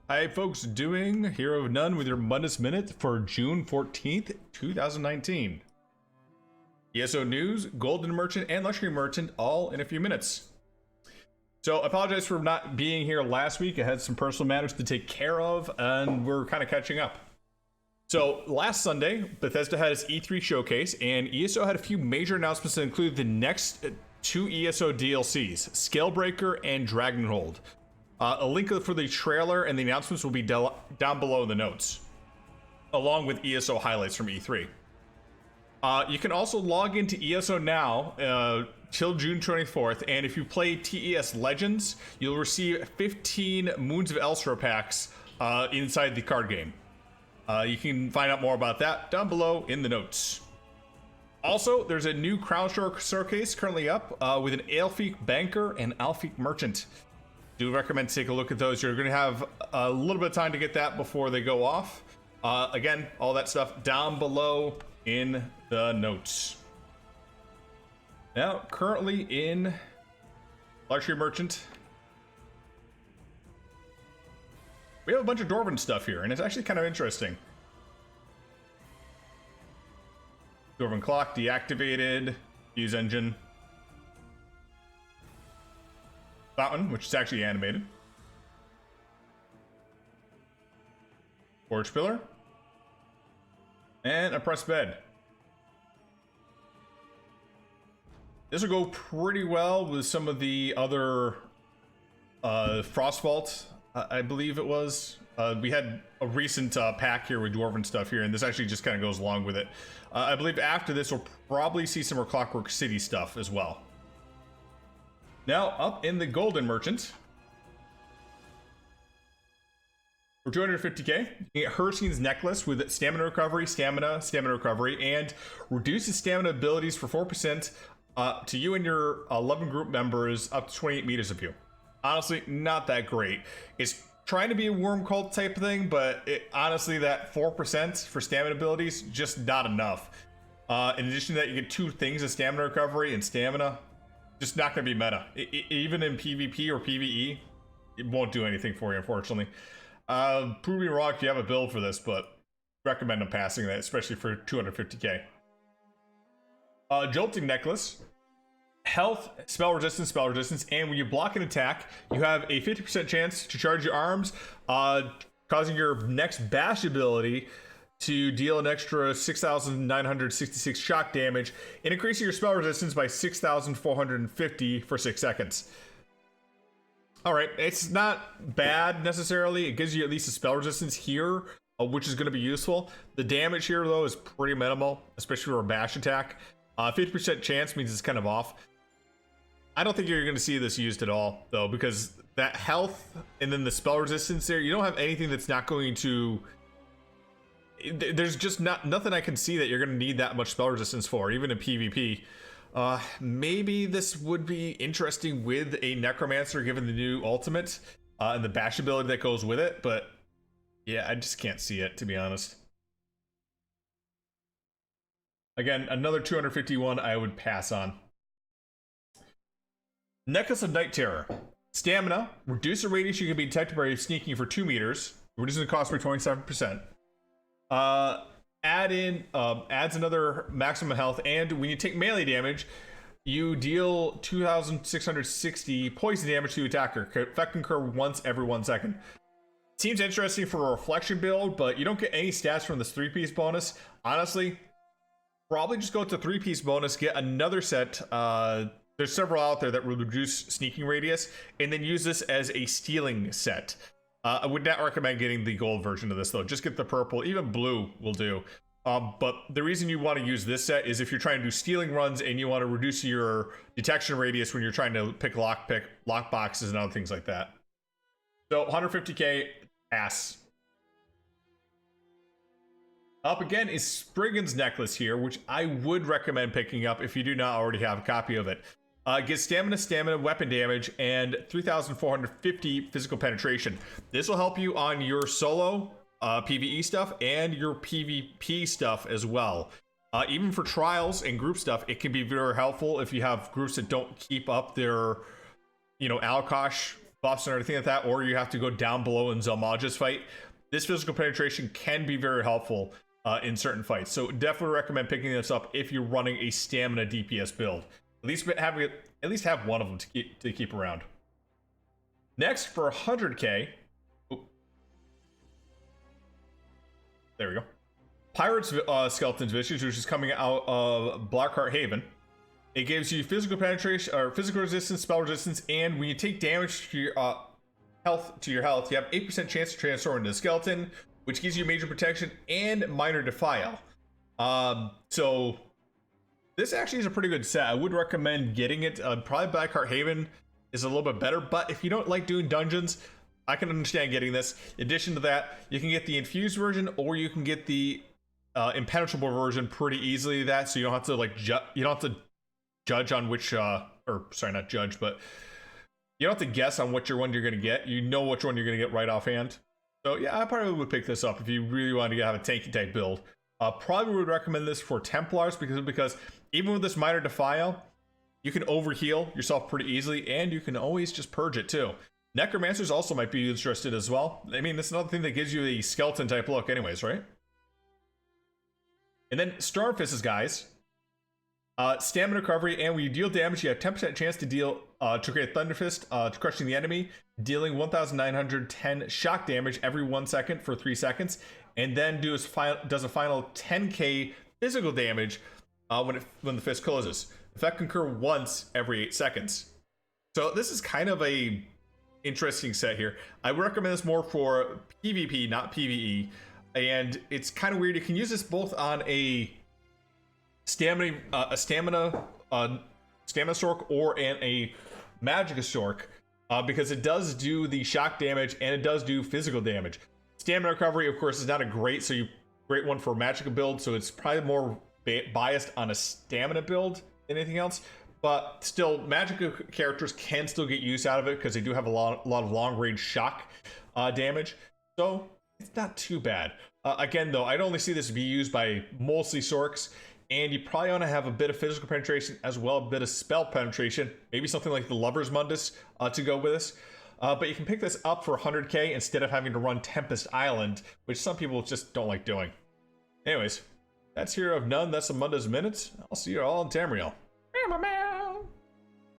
Hi folks, doing Hero of None with your Mundus Minute for June 14th, 2019. ESO News, Golden Merchant, and Luxury Merchant all in a few minutes. So I apologize for not being here last week. I had some personal matters to take care of, and we're kind of catching up. So last Sunday, Bethesda had its E3 showcase, and ESO had a few major announcements that include the next two ESO DLCs, Scalebreaker and Dragonhold. A link for the trailer and the announcements will be down below in the notes, along with ESO highlights from E3. You can also log into ESO now till June 24th, and if you play TES Legends, you'll receive 15 Moons of Elsra packs inside the card game. You can find out more about that down below in the notes. Also, there's a new Crown Showcase currently up with an Aelfic Banker and Aelfic Merchant. Do recommend to take a look at those. You're going to have a little bit of time to get that before they go off. Again, all that stuff down below in the notes. Now, currently in Luxury Merchant, we have a bunch of Dwarven stuff here, and it's actually kind of interesting. Dwarven Clock deactivated, Fuse Engine. Fountain, which is actually animated. Forge Pillar. And a pressed bed. This will go pretty well with some of the other Frostvault, I believe it was. We had a recent pack here with Dwarven stuff here, and this actually just kind of goes along with it. I believe after this, we'll probably see some more Clockwork City stuff as well. Now, up in the Golden Merchant, for 250k, you can get Hersine's Necklace with Stamina Recovery, Stamina Recovery, and reduces stamina abilities for 4% to you and your 11 group members up to 28 meters of you. Honestly, not that great. It's trying to be a worm cult type thing, but honestly, that 4% for stamina abilities, just not enough. In addition to that, you get two things of Stamina Recovery and Stamina. Just not going to be meta. Even in PvP or PvE, it won't do anything for you, unfortunately. Prove me wrong if you have a build for this, but recommend them passing that, especially for 250k. Jolting Necklace. Health, spell resistance, and when you block an attack, you have a 50% chance to charge your arms, causing your next bash ability to deal an extra 6,966 shock damage and increasing your spell resistance by 6,450 for 6 seconds. Alright, it's not bad necessarily. It gives you at least a spell resistance here, which is going to be useful. The damage here, though, is pretty minimal, especially for a bash attack. 50% chance means it's kind of off. I don't think you're going to see this used at all, though, because that health and then the spell resistance there, you don't have anything that's not going to... There's just nothing I can see that you're going to need that much spell resistance for, even in PvP. Maybe this would be interesting with a Necromancer given the new ultimate and the bash ability that goes with it, but yeah, I just can't see it, to be honest. Again, another 251 I would pass on. Necklace of Night Terror. Stamina. Reduce the radius you can be detected by sneaking for 2 meters. Reduces the cost by 27%. Adds another maximum health, and when you take melee damage, you deal 2,660 poison damage to the attacker. Effect can occur once every 1 second. Seems interesting for a reflection build, but you don't get any stats from this 3-piece bonus. Honestly, probably just go with the 3-piece bonus, get another set. There's several out there that will reduce sneaking radius, and then use this as a stealing set. I would not recommend getting the gold version of this, though. Just get the purple. Even blue will do. But the reason you want to use this set is if you're trying to do stealing runs and you want to reduce your detection radius when you're trying to pick lock boxes and other things like that. So 150k, pass. Up again is Spriggan's Necklace here, which I would recommend picking up if you do not already have a copy of it. Gets stamina, weapon damage, and 3,450 physical penetration. This will help you on your solo PvE stuff and your PvP stuff as well. Even for trials and group stuff, it can be very helpful if you have groups that don't keep up their, Alkosh buffs and everything like that, or you have to go down below in Zelmage's fight, this physical penetration can be very helpful in certain fights. So definitely recommend picking this up if you're running a stamina DPS build. At least have one of them to keep around. Next, for 100k, there we go. Pirates Skeleton's Visage, which is coming out of Blackheart Haven. It gives you physical penetration, or physical resistance, spell resistance, and when you take damage to your health, you have 8% chance to transform into a skeleton, which gives you major protection and minor defile. So this actually is a pretty good set. I would recommend getting it. Probably Blackheart Haven is a little bit better, but if you don't like doing dungeons, I can understand getting this. In addition to that, you can get the infused version, or you can get the impenetrable version pretty easily. So you don't have to judge on which or sorry, not judge, but you don't have to guess on which one you're going to get. You know which one you're going to get right offhand. So yeah, I probably would pick this up if you really want to have a tanky type build. Probably would recommend this for Templars because even with this minor defile, you can overheal yourself pretty easily, and you can always just purge it too. Necromancers also might be interested as well. I mean, that's another thing that gives you a skeleton type look anyways, right? And then Stormfist's guys. Stamina recovery, and when you deal damage, you have 10% chance to create Thunderfist, to crushing the enemy, dealing 1,910 shock damage every 1 second for 3 seconds, and then does a final 10k physical damage when the fist closes. Effect can occur once every 8 seconds. So this is kind of a interesting set here. I would recommend this more for PvP, not PvE, and it's kind of weird. You can use this both on a stamina Stork or a Magicka Stork, because it does do the shock damage and it does do physical damage. Stamina recovery, of course, is not a great one for a Magicka build, so it's probably more biased on a stamina build than anything else. But still, Magicka characters can still get use out of it because they do have a lot of long range shock damage, so it's not too bad. Again, though, I'd only see this be used by mostly Sorks. And you probably want to have a bit of physical penetration as well, a bit of spell penetration, maybe something like the Lover's Mundus to go with this. But you can pick this up for 100k instead of having to run Tempest Island, which some people just don't like doing. Anyways, that's Hero of None. That's the Mundus Minute. I'll see you all in Tamriel.